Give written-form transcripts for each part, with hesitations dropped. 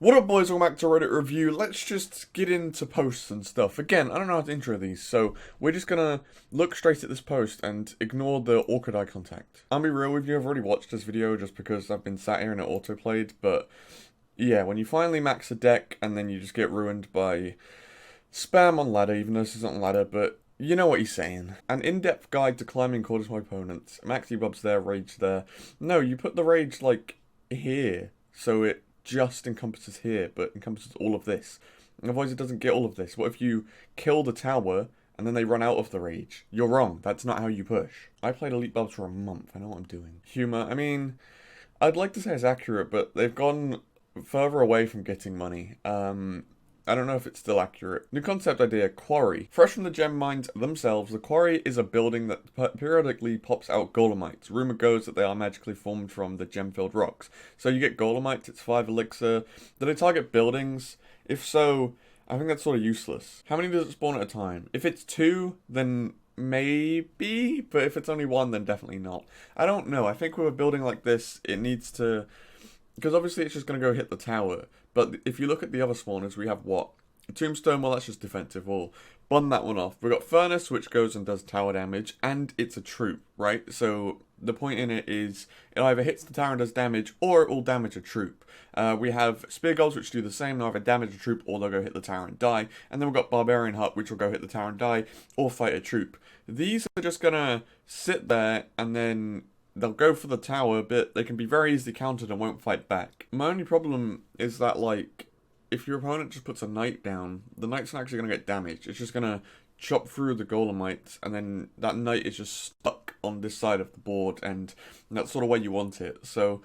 What up, boys? Welcome back to Reddit Review. Let's just get into posts and stuff. Again, I don't know how to intro these, so we're just gonna look straight at this post and ignore the awkward eye contact. I'll be real with you, I've already watched this video just because I've been sat here and it autoplayed, but yeah, when you finally max a deck and then you just get ruined by spam on ladder, even though this isn't ladder, but you know what he's saying. An in-depth guide to climbing quarters my opponents. Max debuffs there, rage there. No, you put the rage, like, here, so it just encompasses here, but encompasses all of this. Otherwise it doesn't get all of this. What if you kill the tower and then they run out of the rage? You're wrong. That's not how you push. I played Elite Bubs for a month. I know what I'm doing. Humor. I mean, I'd like to say it's accurate, but they've gone further away from getting money. I don't know if it's still accurate. New concept idea, Quarry. Fresh from the gem mines themselves, the Quarry is a building that periodically pops out Golemites. Rumor goes that they are magically formed from the gem-filled rocks. So you get Golemites, it's 5 elixir. Do they target buildings? If so, I think that's sort of useless. How many does it spawn at a time? If it's 2, then maybe, but if it's only 1, then definitely not. I don't know. I think with a building like this, it needs to... Because obviously it's just going to go hit the tower. But if you look at the other spawners, we have what? Tombstone, well that's just defensive. We'll bun that one off. We've got Furnace, which goes and does tower damage. And it's a troop, right? So the point in it is it either hits the tower and does damage, or it will damage a troop. We have Spear Goals, which do the same. They'll either damage a troop, or they'll go hit the tower and die. And then we've got Barbarian Hut, which will go hit the tower and die, or fight a troop. These are just going to sit there and then... They'll go for the tower, but they can be very easily countered and won't fight back. My only problem is that, like, if your opponent just puts a knight down, the knight's not actually going to get damaged. It's just going to chop through the Golemites, and then that knight is just stuck on this side of the board, and that's sort of where you want it. So,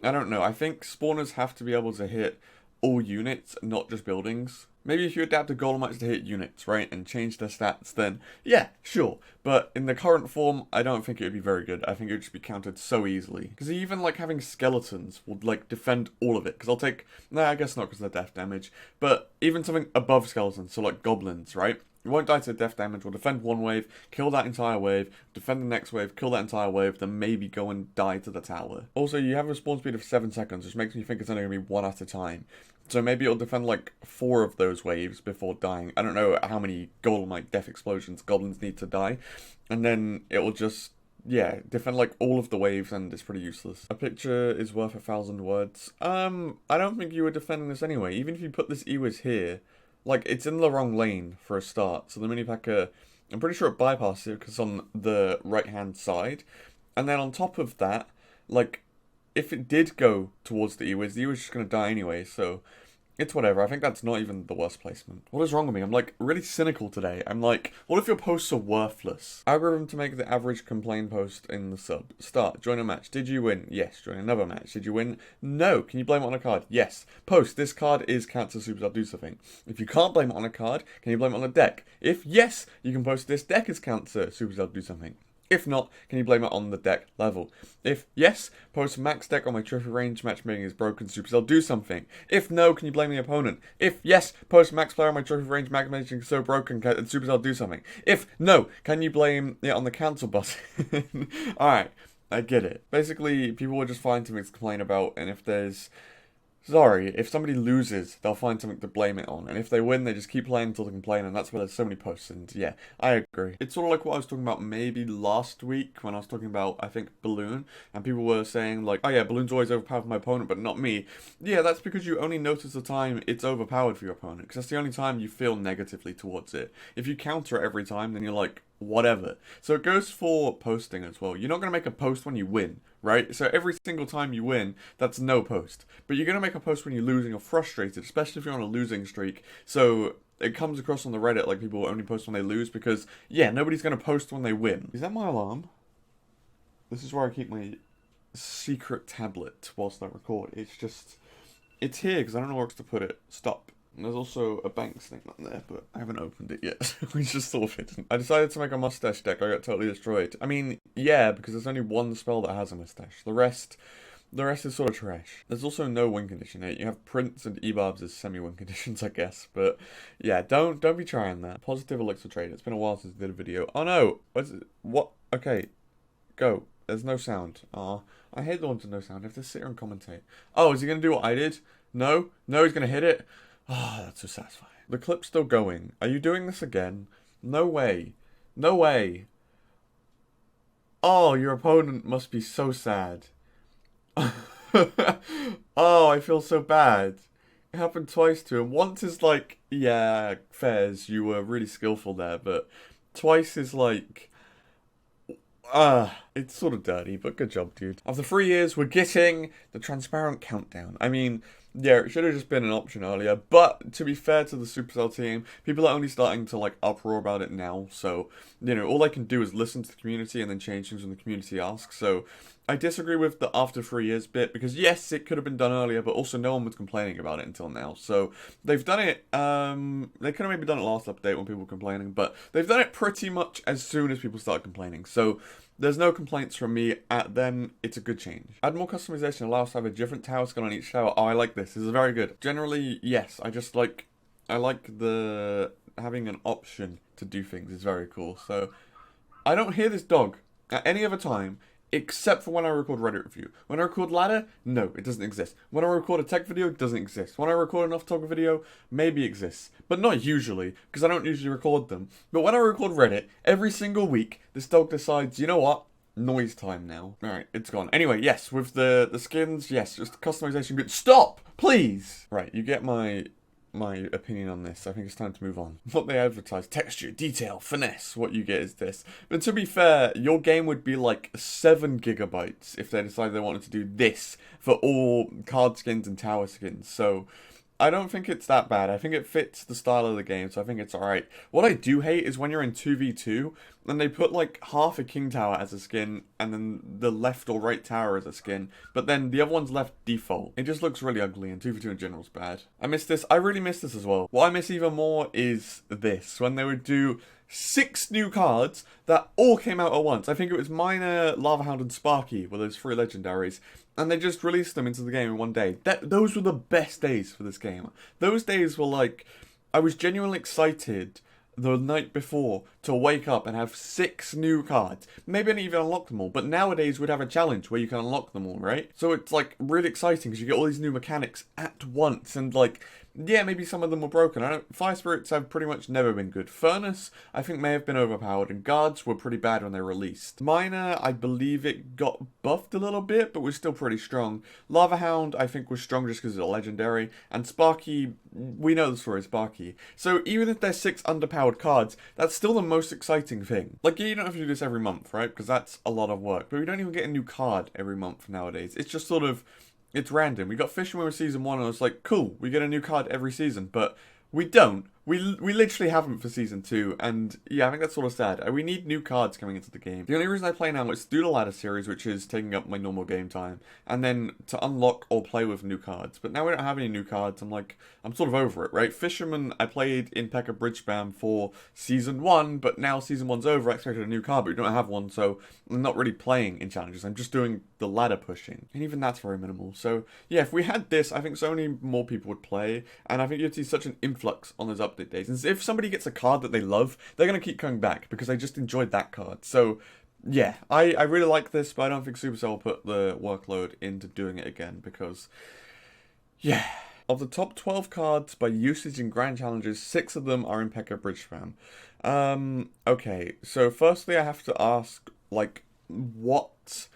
I don't know. I think spawners have to be able to hit all units, not just buildings. Maybe if you adapt the Golemites to hit units, right, and change their stats, then yeah, sure. But in the current form, I don't think it would be very good. I think it would just be countered so easily. Because even, like, having skeletons would, like, defend all of it. Because I'll take... Nah, I guess not because of the death damage. But even something above skeletons, so, like, goblins, right? You won't die to death damage, will defend one wave, kill that entire wave, defend the next wave, kill that entire wave, then maybe go and die to the tower. Also, you have a spawn speed of 7 seconds, which makes me think it's only going to be 1 at a time. So maybe it'll defend like 4 of those waves before dying. I don't know how many Golemite death explosions goblins need to die. And then it will just, yeah, defend like all of the waves, and it's pretty useless. A picture is worth 1,000 words. I don't think you were defending this anyway. Even if you put this Ewiz here, like, it's in the wrong lane for a start. So the mini packer, I'm pretty sure it bypasses it because it's on the right-hand side. And then on top of that, like, if it did go towards the Ewiz is just going to die anyway, so it's whatever. I think that's not even the worst placement. What is wrong with me? I'm, like, really cynical today. I'm like, what if your posts are worthless? Algorithm to make the average complain post in the sub. Start. Join a match. Did you win? Yes. Join another match. Did you win? No. Can you blame it on a card? Yes. Post. This card is cancer super. I'll do something. If you can't blame it on a card, can you blame it on a deck? If yes, you can post this deck is cancer super. I'll do something. If not, can you blame it on the deck level? If yes, post max deck on my trophy range, matchmaking is broken, Supercell do something. If no, can you blame the opponent? If yes, post max player on my trophy range, matchmaking is so broken, and Supercell do something. If no, can you blame it on the cancel button? Alright, I get it. Basically, people will just find something to complain about, and if there's... Sorry, if somebody loses, they'll find something to blame it on. And if they win, they just keep playing until they complain, and that's why there's so many posts. And yeah, I agree. It's sort of like what I was talking about maybe last week when I was talking about, I think, Balloon. And people were saying, like, oh yeah, Balloon's always overpowered for my opponent, but not me. Yeah, that's because you only notice the time it's overpowered for your opponent. Because that's the only time you feel negatively towards it. If you counter it every time, then you're like, whatever. So it goes for posting as well. You're not going to make a post when you win, right? So every single time you win, that's no post. But you're going to make a post when you lose and you're frustrated, especially if you're on a losing streak. So it comes across on the Reddit like people only post when they lose because, yeah, nobody's going to post when they win. Is that my alarm? This is where I keep my secret tablet whilst I record. It's just, it's here because I don't know where else to put it. Stop. And there's also a bank snake on there, but I haven't opened it yet. We just thought of it. I decided to make a mustache deck. I got totally destroyed. I mean, yeah, because there's only one spell that has a mustache. The rest is sort of trash. There's also no win condition. You have Prince and Ebarbs as semi-win conditions, I guess. But yeah, don't be trying that. Positive elixir trade. It's been a while since I did a video. Oh no! What? Okay, go. There's no sound. Aw, I hate the ones with no sound. I have to sit here and commentate. Oh, is he gonna do what I did? No? No, he's gonna hit it? Ah, that's so satisfying. The clip's still going. Are you doing this again? No way. No way. Oh, your opponent must be so sad. Oh, I feel so bad. It happened twice to him. Once is like, yeah, Fairs, you were really skillful there, but twice is like, it's sort of dirty, but good job, dude. After 3 years, we're getting the transparent countdown. I mean, yeah, it should have just been an option earlier, but to be fair to the Supercell team, people are only starting to, like, uproar about it now, so, you know, all they can do is listen to the community and then change things when the community asks, so I disagree with the after 3 years bit, because yes, it could have been done earlier, but also no one was complaining about it until now, so they've done it, they could have maybe done it last update when people were complaining, but they've done it pretty much as soon as people started complaining, so there's no complaints from me, then it's a good change. Add more customization, allow us to have a different tower skin on each tower. Oh, I like this is very good. Generally, yes, I like the having an option to do things is very cool, so I don't hear this dog at any other time, except for when I record Reddit review. When I record ladder, no, it doesn't exist. When I record a tech video, it doesn't exist. When I record an off-topic video, maybe it exists. But not usually, because I don't usually record them. But when I record Reddit, every single week, this dog decides, you know what? Noise time now. Alright, it's gone. Anyway, yes, with the skins, yes, just customization good. Stop! Please! Right, you get my opinion on this. I think it's time to move on. What they advertise, texture, detail, finesse, what you get is this. But to be fair, your game would be like 7 gigabytes if they decided they wanted to do this for all card skins and tower skins. So I don't think it's that bad. I think it fits the style of the game, so I think it's alright. What I do hate is when you're in 2v2, and they put like half a king tower as a skin, and then the left or right tower as a skin, but then the other one's left default. It just looks really ugly, and 2v2 in general is bad. I miss this. I really miss this as well. What I miss even more is this, when they would do 6 new cards that all came out at once. I think it was Miner, Lava Hound, and Sparky were those 3 legendaries. And they just released them into the game in one day. Those were the best days for this game. Those days were like, I was genuinely excited the night before to wake up and have 6 new cards. Maybe I didn't even unlock them all, but nowadays we'd have a challenge where you can unlock them all, right? So it's like really exciting because you get all these new mechanics at once, and like, yeah, maybe some of them were broken. Fire Spirits have pretty much never been good. Furnace, I think, may have been overpowered, and Guards were pretty bad when they were released. Miner, I believe it got buffed a little bit, but was still pretty strong. Lava Hound, I think, was strong just because it's a legendary, and Sparky, we know the story, Sparky. So even if there's 6 underpowered cards, that's still the most exciting thing. Like, yeah, you don't have to do this every month, right? Because that's a lot of work, but we don't even get a new card every month nowadays. It's just sort of, it's random. We got Fisherman with Season 1, and I was like, cool, we get a new card every season, but we don't. We literally haven't for Season 2, and yeah, I think that's sort of sad. We need new cards coming into the game. The only reason I play now is to do the ladder series, which is taking up my normal game time, and then to unlock or play with new cards. But now we don't have any new cards, I'm sort of over it, right? Fisherman, I played in P.E.K.K.A. Bridge Spam for Season 1, but now Season 1's over, I expected a new card, but we don't have one, so I'm not really playing in challenges. I'm just doing the ladder pushing, and even that's very minimal. So yeah, if we had this, I think so many more people would play, and I think you'd see such an influx on those update days. And if somebody gets a card that they love, they're going to keep coming back because they just enjoyed that card. So yeah, I really like this, but I don't think Supercell will put the workload into doing it again because, yeah. Of the top 12 cards by usage in Grand Challenges, 6 of them are in P.E.K.K.A. Bridge Spam. Okay, so firstly I have to ask, like, what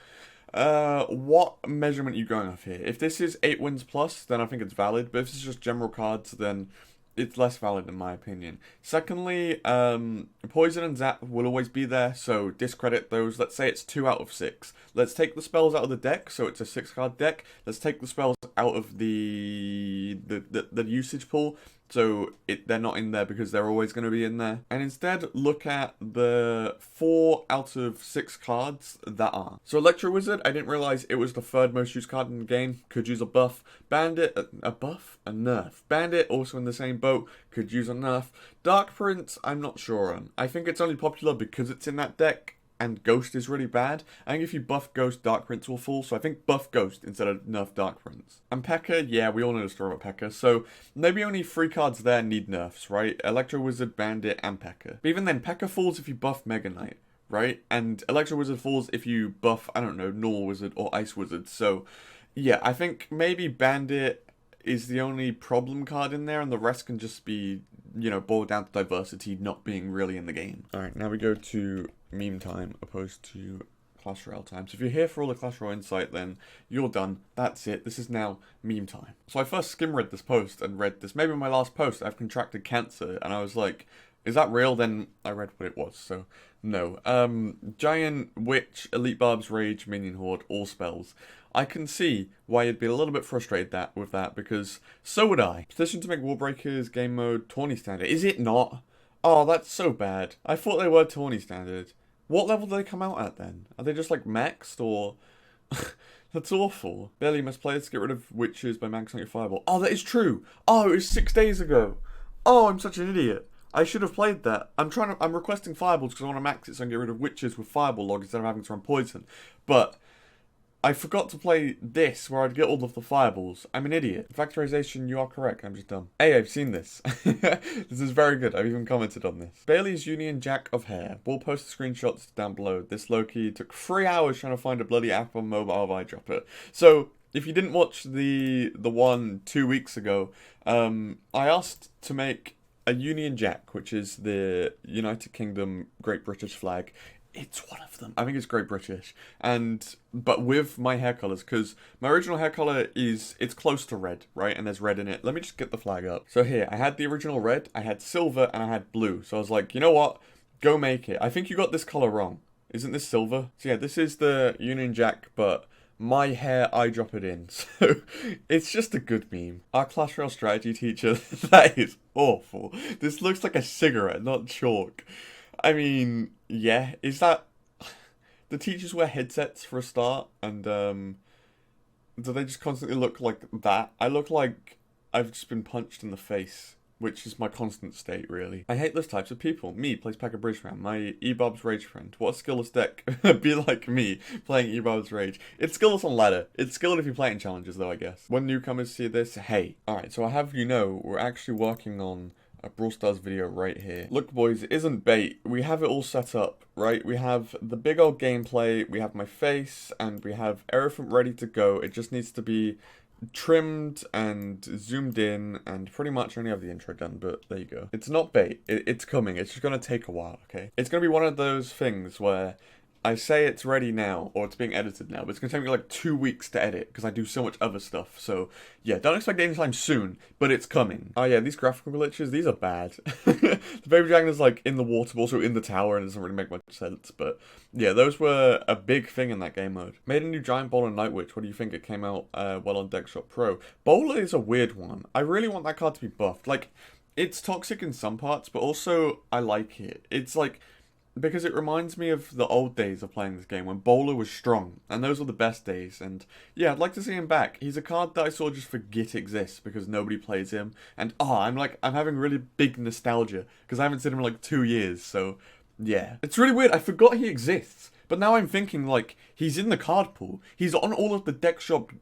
measurement are you going off here? If this is 8 wins plus, then I think it's valid, but if it's just general cards, then it's less valid in my opinion. Secondly, Poison and Zap will always be there, so discredit those. Let's say it's 2 out of 6. Let's take the spells out of the deck, so it's a 6-card deck. Let's take the spells out of the usage pool, so they're not in there because they're always going to be in there. And instead, look at the 4 out of 6 cards that are. So Electro Wizard, I didn't realize it was the 3rd most used card in the game. Could use a buff. Bandit, a buff? A nerf. Bandit, also in the same boat. Could use a nerf. Dark Prince, I'm not sure on. I think it's only popular because it's in that deck. And Ghost is really bad. I think if you buff Ghost, Dark Prince will fall, so I think buff Ghost instead of nerf Dark Prince. And P.E.K.K.A., yeah, we all know the story about P.E.K.K.A., so maybe only 3 cards there need nerfs, right? Electro Wizard, Bandit, and P.E.K.K.A. But even then, P.E.K.K.A. falls if you buff Mega Knight, right? And Electro Wizard falls if you buff, I don't know, Normal Wizard or Ice Wizard, so yeah, I think maybe Bandit, is the only problem card in there, and the rest can just be, you know, boiled down to diversity not being really in the game. Alright, now we go to meme time opposed to Clash Royale time. So if you're here for all the Clash Royale insight, then you're done. That's it. This is now meme time. So I first skim-read this post and read this. Maybe my last post, I've contracted cancer, and I was like, is that real? Then I read what it was, so no. Giant, Witch, Elite Barb's Rage, Minion Horde, all spells. I can see why you'd be a little bit frustrated with that, because so would I. Petition to make Wall Breakers game mode tourney standard. Is it not? Oh, that's so bad. I thought they were tourney standard. What level do they come out at then? Are they just like maxed, or... That's awful. Barely must play this to get rid of witches by maxing your fireball. Oh, that is true. Oh, it was 6 days ago. Oh, I'm such an idiot. I should have played that. I'm requesting fireballs because I want to max it so I can get rid of witches with fireball log instead of having to run poison. But I forgot to play this where I'd get all of the fireballs. I'm an idiot. Factorization, you are correct. I'm just dumb. Hey, I've seen this. This is very good. I've even commented on this. Bailey's Union Jack of Hair. We'll post the screenshots down below. This low-key took 3 hours trying to find a bloody app on mobile of eyedropper. So, if you didn't watch the one 2 weeks ago, I asked to make a Union Jack, which is the United Kingdom Great British flag. It's one of them. I think it's Great British. But with my hair colours, because my original hair colour it's close to red, right? And there's red in it. Let me just get the flag up. So here, I had the original red, I had silver, and I had blue. So I was like, you know what? Go make it. I think you got this colour wrong. Isn't this silver? So yeah, this is the Union Jack, but my hair, I drop it in. So it's just a good meme. Our Clash Royale strategy teacher, that is awful. This looks like a cigarette, not chalk. I mean, yeah, is that... The teachers wear headsets for a start, and do they just constantly look like that? I look like I've just been punched in the face, which is my constant state, really. I hate those types of people. Me, plays Pack a Bridge Round. My E-Bob's Rage friend. What a skillless deck. Be like me, playing E-Bob's Rage. It's skillless on ladder. It's skilled if you're playing challenges, though, I guess. When newcomers see this, hey. Alright, so I have you know, we're actually working on a Brawl Stars video right here. Look, boys, it isn't bait. We have it all set up, right? We have the big old gameplay, we have my face, and we have everything ready to go. It just needs to be trimmed and zoomed in, and pretty much only have the intro done, but there you go. It's not bait. It's coming. It's just gonna take a while, okay? It's gonna be one of those things where I say it's ready now, or it's being edited now, but it's going to take me like 2 weeks to edit, because I do so much other stuff, so yeah, don't expect it anytime soon, but it's coming. Oh yeah, these graphical glitches, these are bad. The baby dragon is like in the water, but also in the tower, and it doesn't really make much sense, but yeah, those were a big thing in that game mode. Made a new Giant Bowler Night Witch. What do you think? It came out well on Deckshot Pro. Bowler is a weird one. I really want that card to be buffed. Like, it's toxic in some parts, but also I like it. It's like... because it reminds me of the old days of playing this game when Bowler was strong, and those were the best days, and yeah, I'd like to see him back. He's a card that I sort of just forget exists because nobody plays him, and I'm having really big nostalgia because I haven't seen him in like 2 years, so yeah. It's really weird, I forgot he exists, but now I'm thinking like, he's in the card pool, he's on all of the deck shop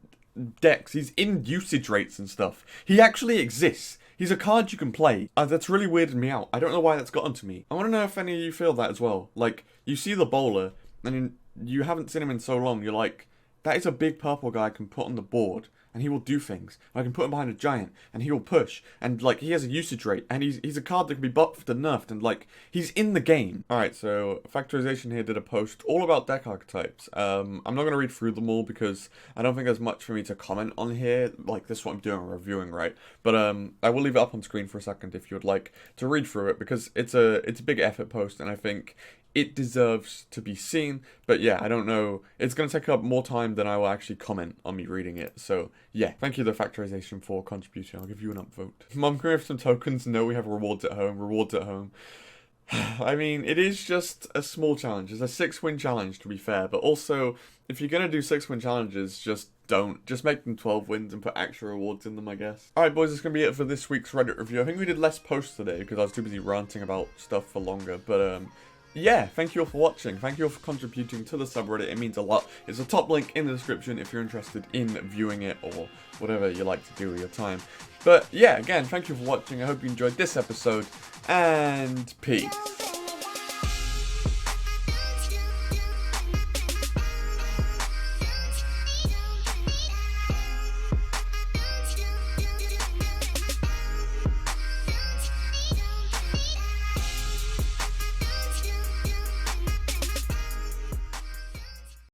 decks, he's in usage rates and stuff, he actually exists. He's a card you can play. That's really weirded me out. I don't know why that's gotten to me. I want to know if any of you feel that as well. Like, you see the Bowler, and you haven't seen him in so long, you're like, that is a big purple guy I can put on the board, and he will do things. I can put him behind a giant, and he will push, and like, he has a usage rate, and he's a card that can be buffed and nerfed, and like, he's in the game. Alright, so Factorization here did a post all about deck archetypes. I'm not going to read through them all because I don't think there's much for me to comment on here. Like, this is what I'm doing, reviewing, right? But I will leave it up on screen for a second if you would like to read through it, because it's a big effort post, and I think it deserves to be seen, but yeah, I don't know. It's going to take up more time than I will actually comment on me reading it. So yeah, thank you, the Factorization, for contributing. I'll give you an upvote. Mom, can we have some tokens? No, we have rewards at home. Rewards at home. I mean, it is just a small challenge. It's a 6-win challenge, to be fair, but also, if you're going to do 6-win challenges, just don't. Just make them 12 wins and put extra rewards in them, I guess. Alright, boys, that's going to be it for this week's Reddit review. I think we did less posts today because I was too busy ranting about stuff for longer, but yeah, thank you all for watching. Thank you all for contributing to the subreddit. It means a lot. It's a top link in the description if you're interested in viewing it or whatever you like to do with your time. But yeah, again, thank you for watching. I hope you enjoyed this episode, and peace.